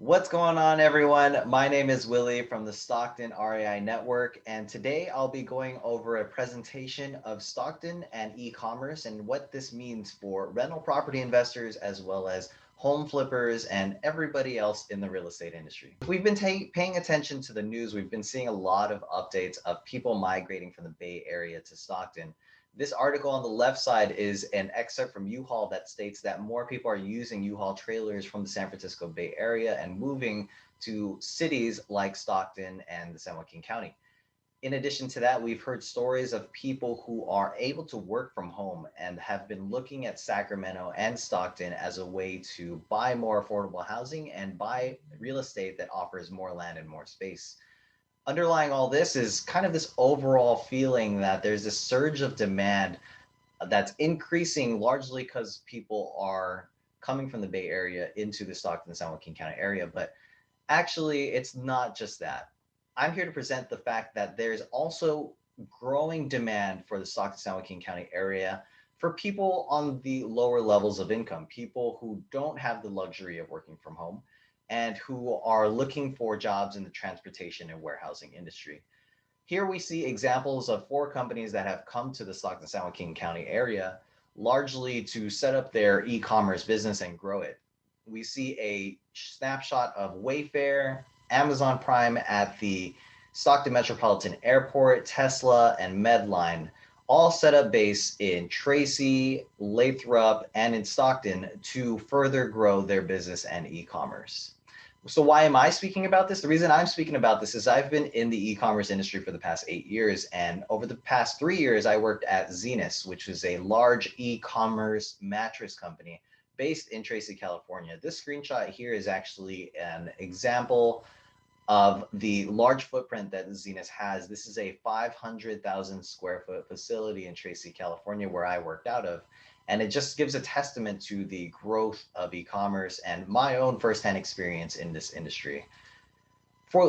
What's going on, everyone? My name is Willie from the Stockton REI Network, and today I'll be going over a presentation of Stockton and e-commerce and what this means for rental property investors as well as home flippers and everybody else in the real estate industry. If we've been paying attention to the news, we've been seeing a lot of updates of people migrating from the Bay Area to Stockton. This article on the left side is an excerpt from U-Haul that states that more people are using U-Haul trailers from the San Francisco Bay Area and moving to cities like Stockton and the San Joaquin County. In addition to that, we've heard stories of people who are able to work from home and have been looking at Sacramento and Stockton as a way to buy more affordable housing and buy real estate that offers more land and more space. Underlying all this is kind of this overall feeling that there's this surge of demand that's increasing largely because people are coming from the Bay Area into the Stockton, San Joaquin County area. But actually, it's not just that. I'm here to present the fact that there's also growing demand for the Stockton, San Joaquin County area for people on the lower levels of income, people who don't have the luxury of working from home and who are looking for jobs in the transportation and warehousing industry. Here we see examples of four companies that have come to the Stockton San Joaquin County area largely to set up their e-commerce business and grow it. We see a snapshot of Wayfair, Amazon Prime at the Stockton Metropolitan Airport, Tesla, and Medline, all set up base in Tracy, Lathrop, and in Stockton to further grow their business and e-commerce. So why am I speaking about this? The reason I'm speaking about this is I've been in the e-commerce industry for the past 8 years. And over the past 3 years, I worked at Zenus, which is a large e-commerce mattress company based in Tracy, California. This screenshot here is actually an example of the large footprint that Zenus has. This is a 500,000 square foot facility in Tracy, California, where I worked out of. And it just gives a testament to the growth of e-commerce and my own firsthand experience in this industry.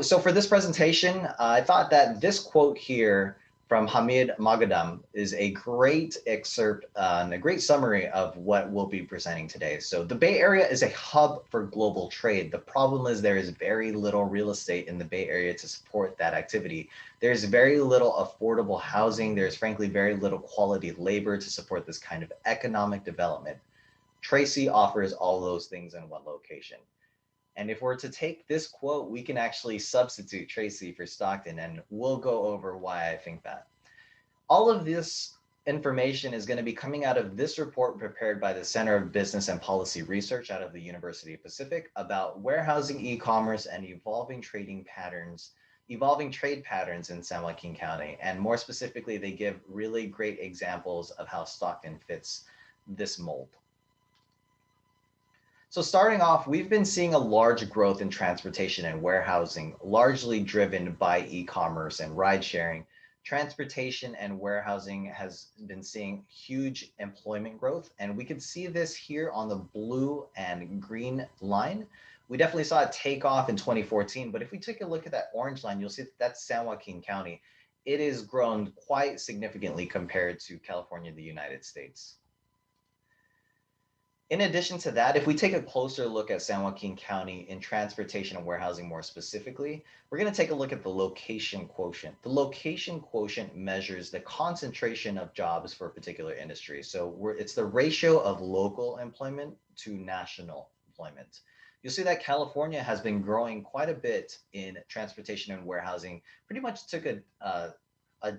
So for this presentation, I thought that this quote here from Hamid Magadam is a great excerpt and a great summary of what we'll be presenting today. So the Bay Area is a hub for global trade. The problem is there is very little real estate in the Bay Area to support that activity. There's very little affordable housing. There's frankly very little quality labor to support this kind of economic development. Tracy offers all those things in one location. And if we're to take this quote, we can actually substitute Tracy for Stockton, and we'll go over why I think that. All of this information is going to be coming out of this report prepared by the Center of Business and Policy Research out of the University of Pacific about warehousing e-commerce and evolving trade patterns in San Joaquin County. And more specifically, they give really great examples of how Stockton fits this mold. So starting off, we've been seeing a large growth in transportation and warehousing, largely driven by e-commerce and ride sharing. Transportation and warehousing has been seeing huge employment growth, and we can see this here on the blue and green line. We definitely saw a takeoff in 2014, but if we take a look at that orange line, you'll see that that's San Joaquin County. It has grown quite significantly compared to California, the United States. In addition to that, if we take a closer look at San Joaquin County in transportation and warehousing more specifically, we're going to take a look at the location quotient. The location quotient measures the concentration of jobs for a particular industry. So it's the ratio of local employment to national employment. You'll see that California has been growing quite a bit in transportation and warehousing, pretty much took a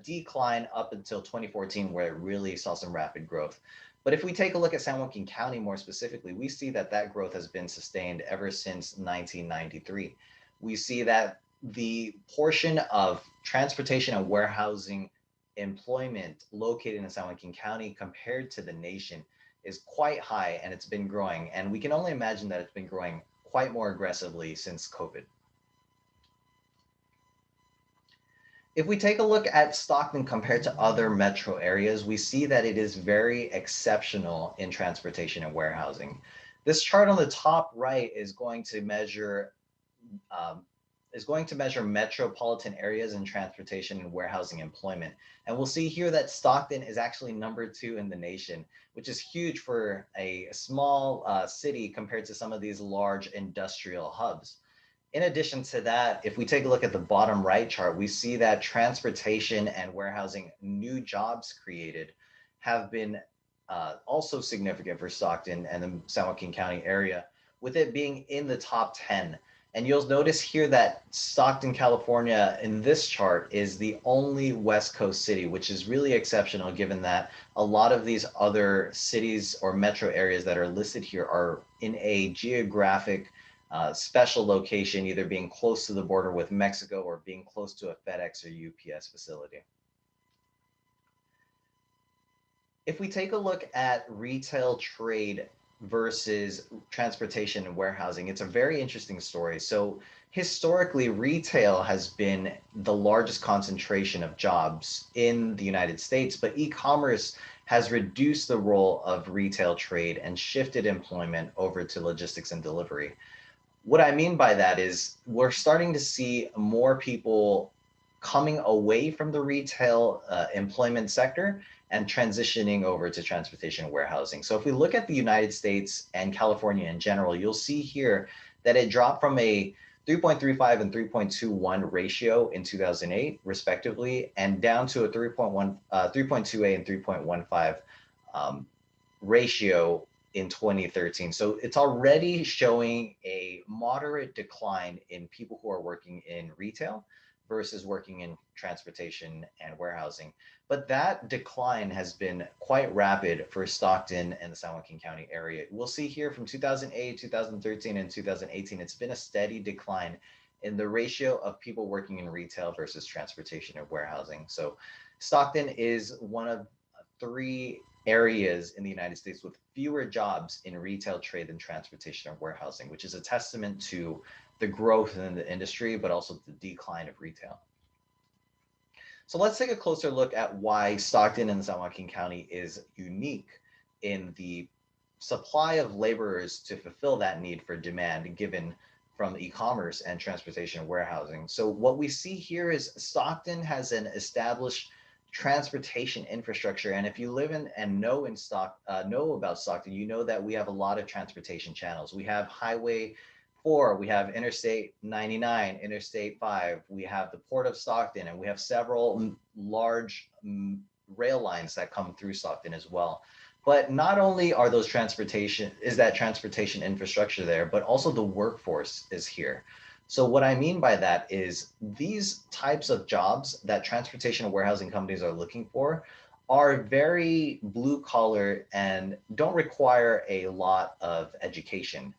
decline up until 2014 where it really saw some rapid growth. But if we take a look at San Joaquin County more specifically, we see that that growth has been sustained ever since 1993. We see that the portion of transportation and warehousing employment located in San Joaquin County compared to the nation is quite high, and it's been growing. And we can only imagine that it's been growing quite more aggressively since COVID. If we take a look at Stockton compared to other metro areas, we see that it is very exceptional in transportation and warehousing. This chart on the top right is going to measure metropolitan areas in transportation and warehousing employment. And we'll see here that Stockton is actually #2 in the nation, which is huge for a small city compared to some of these large industrial hubs. In addition to that, if we take a look at the bottom right chart, we see that transportation and warehousing new jobs created have been also significant for Stockton and the San Joaquin County area, with it being in the top 10. And you'll notice here that Stockton, California, in this chart is the only West Coast city, which is really exceptional given that a lot of these other cities or metro areas that are listed here are in a geographic special location, either being close to the border with Mexico or being close to a FedEx or UPS facility. If we take a look at retail trade versus transportation and warehousing, it's a very interesting story. So historically, retail has been the largest concentration of jobs in the United States, but e-commerce has reduced the role of retail trade and shifted employment over to logistics and delivery. What I mean by that is we're starting to see more people coming away from the retail employment sector and transitioning over to transportation and warehousing. So if we look at the United States and California in general, you'll see here that it dropped from a 3.35 and 3.21 ratio in 2008, respectively, and down to a 3.28 and 3.15 ratio in 2013. So it's already showing a moderate decline in people who are working in retail versus working in transportation and warehousing. But that decline has been quite rapid for Stockton and the San Joaquin County area. We'll see here from 2008, 2013, and 2018, it's been a steady decline in the ratio of people working in retail versus transportation and warehousing. So Stockton is one of three areas in the United States with fewer jobs in retail trade than transportation or warehousing, which is a testament to the growth in the industry, but also the decline of retail. So let's take a closer look at why Stockton and San Joaquin County is unique in the supply of laborers to fulfill that need for demand given from e-commerce and transportation and warehousing. So what we see here is Stockton has an established transportation infrastructure, and if you live in and know about Stockton, you know that we have a lot of transportation channels. We have Highway 4, we have Interstate 99, Interstate 5, we have the Port of Stockton, and we have several large rail lines that come through Stockton as well. But not only are those transportation infrastructure there, but also the workforce is here. So what I mean by that is these types of jobs that transportation and warehousing companies are looking for are very blue collar and don't require a lot of education.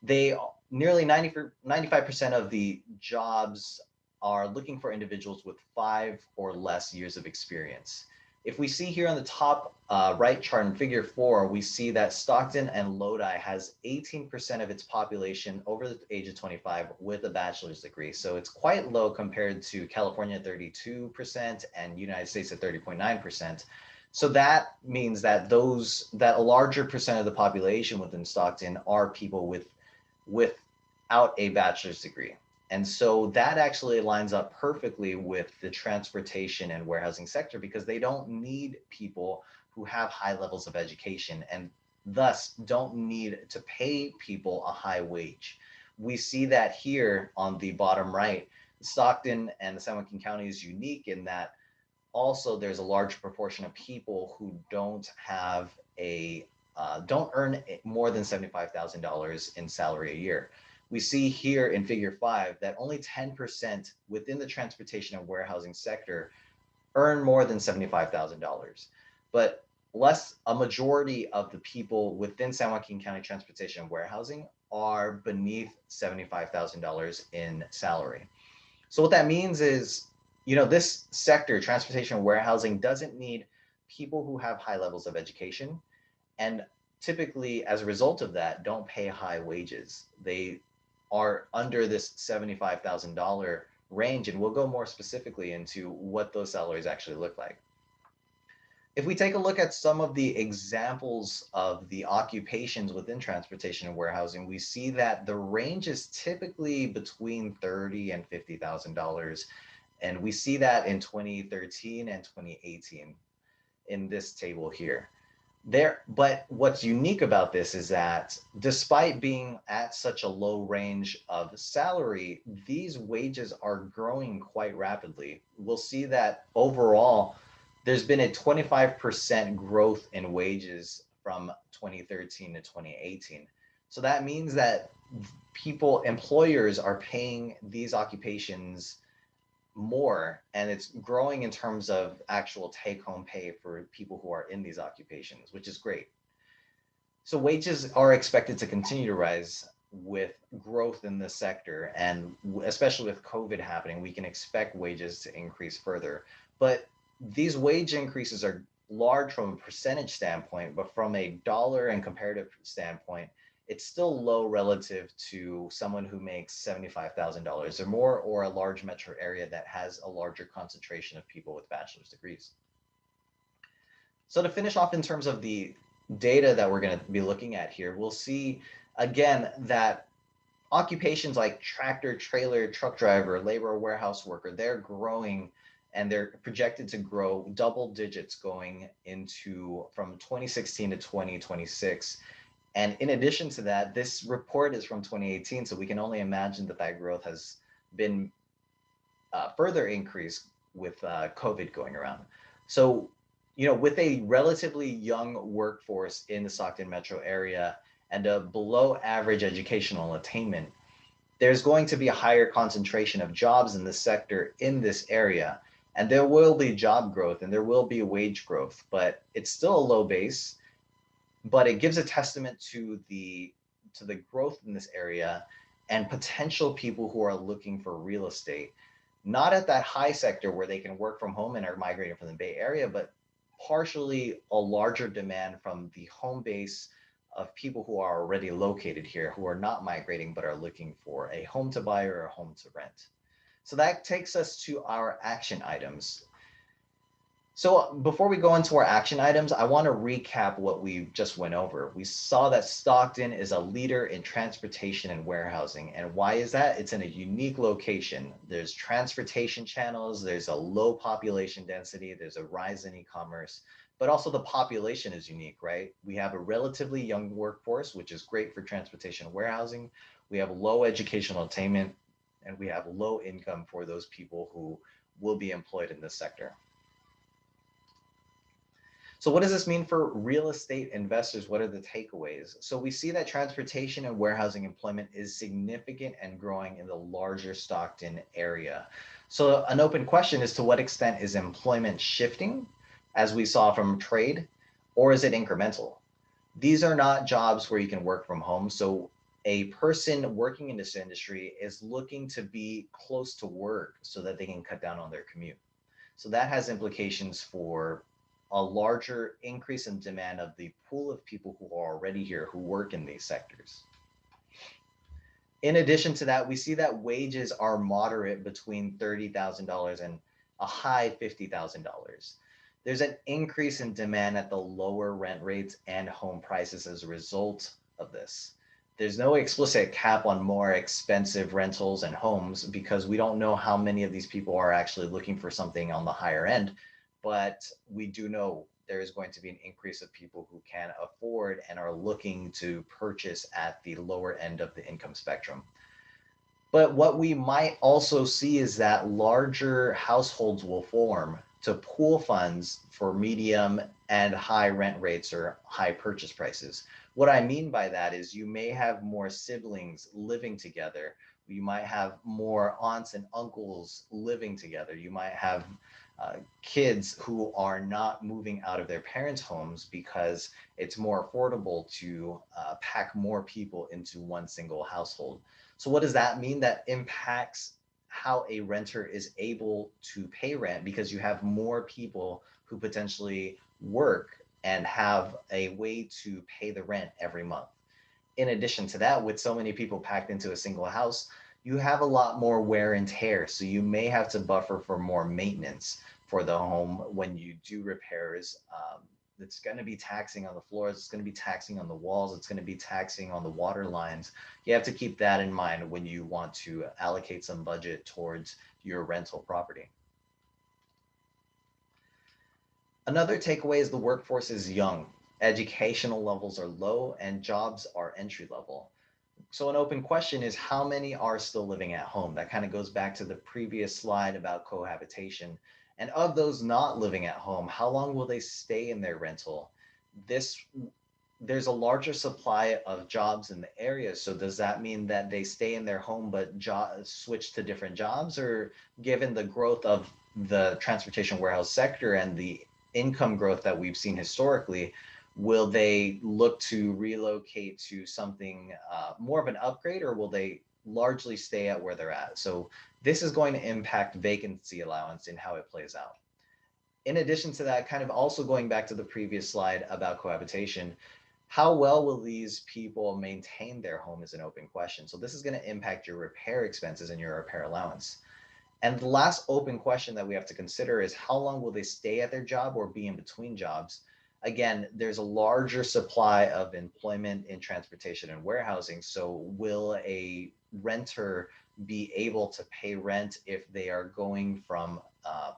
They nearly 95% of the jobs are looking for individuals with 5 or less years of experience. If we see here on the top right chart in figure 4, we see that Stockton and Lodi has 18% of its population over the age of 25 with a bachelor's degree. So it's quite low compared to California at 32% and United States at 30.9%. So that means that a larger percent of the population within Stockton are people without a bachelor's degree. And so that actually lines up perfectly with the transportation and warehousing sector because they don't need people who have high levels of education and thus don't need to pay people a high wage. We see that here on the bottom right. Stockton and the San Joaquin County is unique in that also there's a large proportion of people who don't earn more than $75,000 in salary a year. We see here in figure 5 that only 10% within the transportation and warehousing sector earn more than $75,000. But a majority of the people within San Joaquin County transportation and warehousing are beneath $75,000 in salary. So what that means is, this sector, transportation and warehousing, doesn't need people who have high levels of education and typically as a result of that don't pay high wages. They are under this $75,000 range, and we'll go more specifically into what those salaries actually look like. If we take a look at some of the examples of the occupations within transportation and warehousing, we see that the range is typically between $30,000 and $50,000. And we see that in 2013 and 2018 in this table here. But what's unique about this is that despite being at such a low range of salary, these wages are growing quite rapidly. We'll see that overall, there's been a 25% growth in wages from 2013 to 2018. So that means that employers are paying these occupations more, and it's growing in terms of actual take home pay for people who are in these occupations, which is great. So wages are expected to continue to rise with growth in this sector, and especially with COVID happening, we can expect wages to increase further. But these wage increases are large from a percentage standpoint, but from a dollar and comparative standpoint, it's still low relative to someone who makes $75,000 or more, or a large metro area that has a larger concentration of people with bachelor's degrees. So to finish off in terms of the data that we're going to be looking at here, we'll see again that occupations like tractor, trailer, truck driver, labor, warehouse worker, they're growing, and they're projected to grow double digits going into from 2016 to 2026. And in addition to that, this report is from 2018, so we can only imagine that that growth has been further increased with COVID going around. So, with a relatively young workforce in the Stockton metro area and a below average educational attainment, there's going to be a higher concentration of jobs in this sector in this area. And there will be job growth and there will be wage growth, but it's still a low base. But it gives a testament to the growth in this area and potential people who are looking for real estate, not at that high sector where they can work from home and are migrating from the Bay Area, but partially a larger demand from the home base of people who are already located here, who are not migrating but are looking for a home to buy or a home to rent. So that takes us to our action items. So before we go into our action items, I want to recap what we just went over. We saw that Stockton is a leader in transportation and warehousing. And why is that? It's in a unique location. There's transportation channels, there's a low population density, there's a rise in e-commerce, but also the population is unique, right? We have a relatively young workforce, which is great for transportation and warehousing. We have low educational attainment, and we have low income for those people who will be employed in this sector. So what does this mean for real estate investors? What are the takeaways? So we see that transportation and warehousing employment is significant and growing in the larger Stockton area. So an open question is, to what extent is employment shifting, as we saw from trade, or is it incremental? These are not jobs where you can work from home. So a person working in this industry is looking to be close to work so that they can cut down on their commute. So that has implications for a larger increase in demand of the pool of people who are already here who work in these sectors. In addition to that, we see that wages are moderate between $30,000 and a high $50,000. There's an increase in demand at the lower rent rates and home prices as a result of this. There's no explicit cap on more expensive rentals and homes because we don't know how many of these people are actually looking for something on the higher end. But we do know there is going to be an increase of people who can afford and are looking to purchase at the lower end of the income spectrum. But what we might also see is that larger households will form to pool funds for medium and high rent rates or high purchase prices. What I mean by that is you may have more siblings living together. You might have more aunts and uncles living together. You might have kids who are not moving out of their parents' homes because it's more affordable to pack more people into one single household. So what does that mean? That impacts how a renter is able to pay rent because you have more people who potentially work and have a way to pay the rent every month. In addition to that, with so many people packed into a single house, you have a lot more wear and tear. So you may have to buffer for more maintenance for the home when you do repairs. It's going to be taxing on the floors. It's going to be taxing on the walls. It's going to be taxing on the water lines. You have to keep that in mind when you want to allocate some budget towards your rental property. Another takeaway is the workforce is young. educational levels are low, and jobs are entry level. So an open question is, how many are still living at home? That kind of goes back to the previous slide about cohabitation. And of those not living at home, how long will they stay in their rental? This There's a larger supply of jobs in the area. So does that mean that they stay in their home but switch to different jobs? Or given the growth of the transportation warehouse sector and the income growth that we've seen historically, will they look to relocate to something more of an upgrade, or will they largely stay at where they're at? So this is going to impact vacancy allowance and how it plays out. In addition to that, kind of also going back to the previous slide about cohabitation, how well will these people maintain their home is an open question. So this is going to impact your repair expenses and your repair allowance. And the last open question that we have to consider is, how long will they stay at their job or be in between jobs? Again, there's a larger supply of employment in transportation and warehousing. So will a renter be able to pay rent if they are going from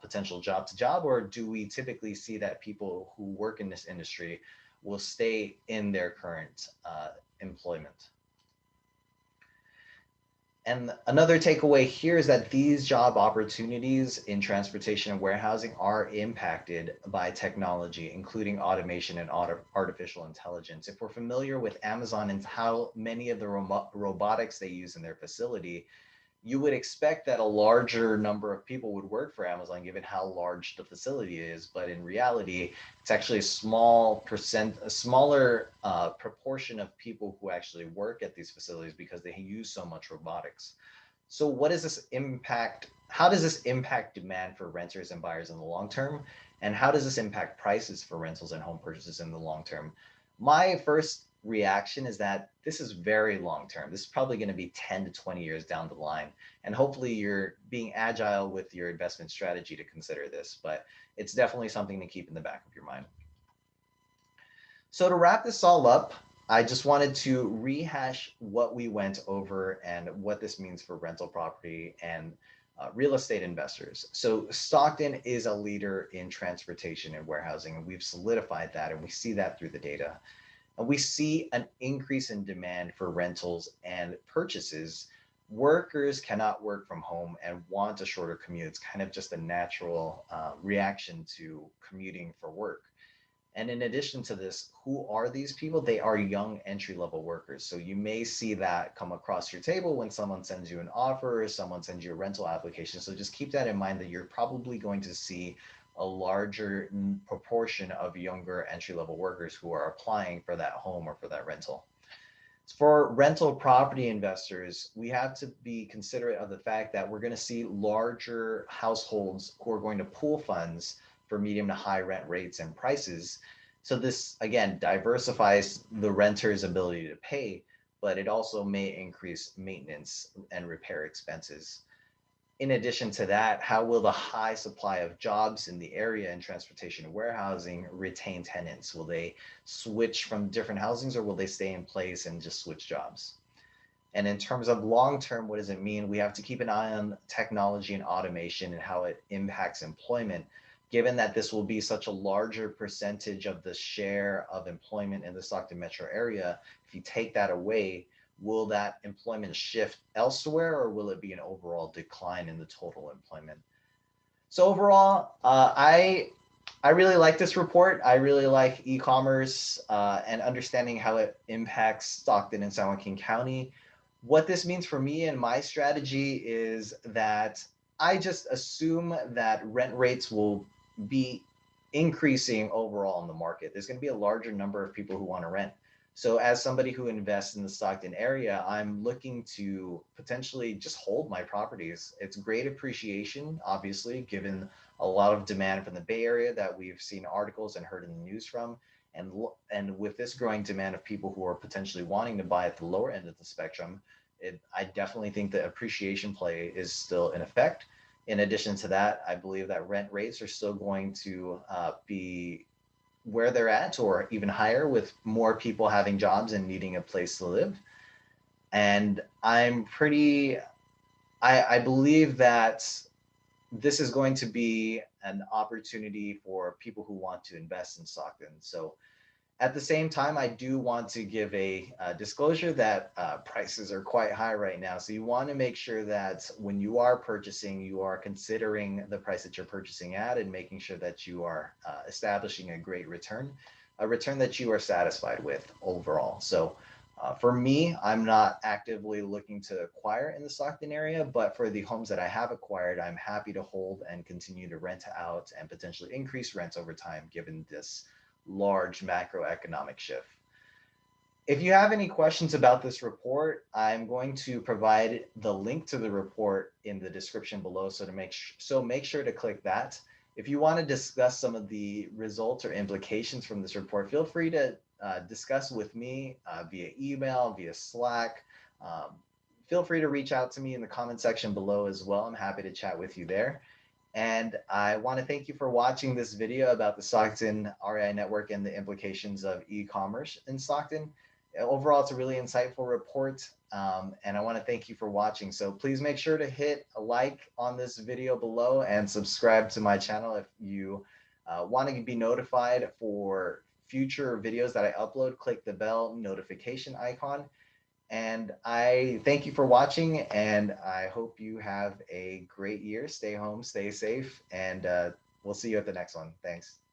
potential job to job? Or do we typically see that people who work in this industry will stay in their current employment? And another takeaway here is that these job opportunities in transportation and warehousing are impacted by technology, including automation and artificial intelligence. If we're familiar with Amazon and how many of the robotics they use in their facility, you would expect that a larger number of people would work for Amazon given how large the facility is. But in reality, it's actually a smaller proportion of people who actually work at these facilities because they use so much robotics. So what does this impact? How does this impact demand for renters and buyers in the long term? And how does this impact prices for rentals and home purchases in the long term? My first reaction is that this is very long term. This is probably going to be 10 to 20 years down the line. And hopefully you're being agile with your investment strategy to consider this, but it's definitely something to keep in the back of your mind. So to wrap this all up, I just wanted to rehash what we went over and what this means for rental property and real estate investors. So Stockton is a leader in transportation and warehousing, and we've solidified that, and we see that through the data. And we see an increase in demand for rentals and purchases. Workers cannot work from home and want a shorter commute. It's kind of just a natural reaction to commuting for work. And in addition to this, who are these people? They are young entry level workers. So you may see that come across your table when someone sends you an offer or someone sends you a rental application. So just keep that in mind, that you're probably going to see a larger proportion of younger entry level workers who are applying for that home or for that rental. For rental property investors, we have to be considerate of the fact that we're going to see larger households who are going to pool funds for medium to high rent rates and prices. So this, again, diversifies the renter's ability to pay, but it also may increase maintenance and repair expenses. In addition to that, how will the high supply of jobs in the area in transportation and warehousing retain tenants? Will they switch from different housings, or will they stay in place and just switch jobs? And in terms of long term, what does it mean? We have to keep an eye on technology and automation and how it impacts employment, given that this will be such a larger percentage of the share of employment in the Stockton metro area. If you take that away, will that employment shift elsewhere, or will it be an overall decline in the total employment? So overall, I really like this report. I really like e-commerce and understanding how it impacts Stockton and San Joaquin County. What this means for me and my strategy is that I just assume that rent rates will be increasing overall in the market. There's going to be a larger number of people who want to rent. So as somebody who invests in the Stockton area, I'm looking to potentially just hold my properties. It's great appreciation, obviously, given a lot of demand from the Bay Area that we've seen articles and heard in the news from. And with this growing demand of people who are potentially wanting to buy at the lower end of the spectrum, I definitely think the appreciation play is still in effect. In addition to that, I believe that rent rates are still going to be where they're at or even higher, with more people having jobs and needing a place to live. And I believe that this is going to be an opportunity for people who want to invest in Stockton. So At the same time, I do want to give a disclosure that prices are quite high right now. So you want to make sure that when you are purchasing, you are considering the price that you're purchasing at and making sure that you are establishing a great return, a return that you are satisfied with overall. So for me, I'm not actively looking to acquire in the Stockton area, but for the homes that I have acquired, I'm happy to hold and continue to rent out and potentially increase rents over time, given this large macroeconomic shift. If you have any questions about this report, I'm going to provide the link to the report in the description below. So make sure to click that. If you want to discuss some of the results or implications from this report, feel free to discuss with me via email, via Slack. Um, Feel free to reach out to me in the comment section below as well. I'm happy to chat with you there. And I want to thank you for watching this video about the Stockton REI network and the implications of e-commerce in Stockton. Overall, it's a really insightful report. And I want to thank you for watching. So please make sure to hit a like on this video below and subscribe to my channel if you want to be notified for future videos that I upload. Click the bell notification icon. And I thank you for watching, and I hope you have a great year. Stay home, stay safe, and we'll see you at the next one. Thanks.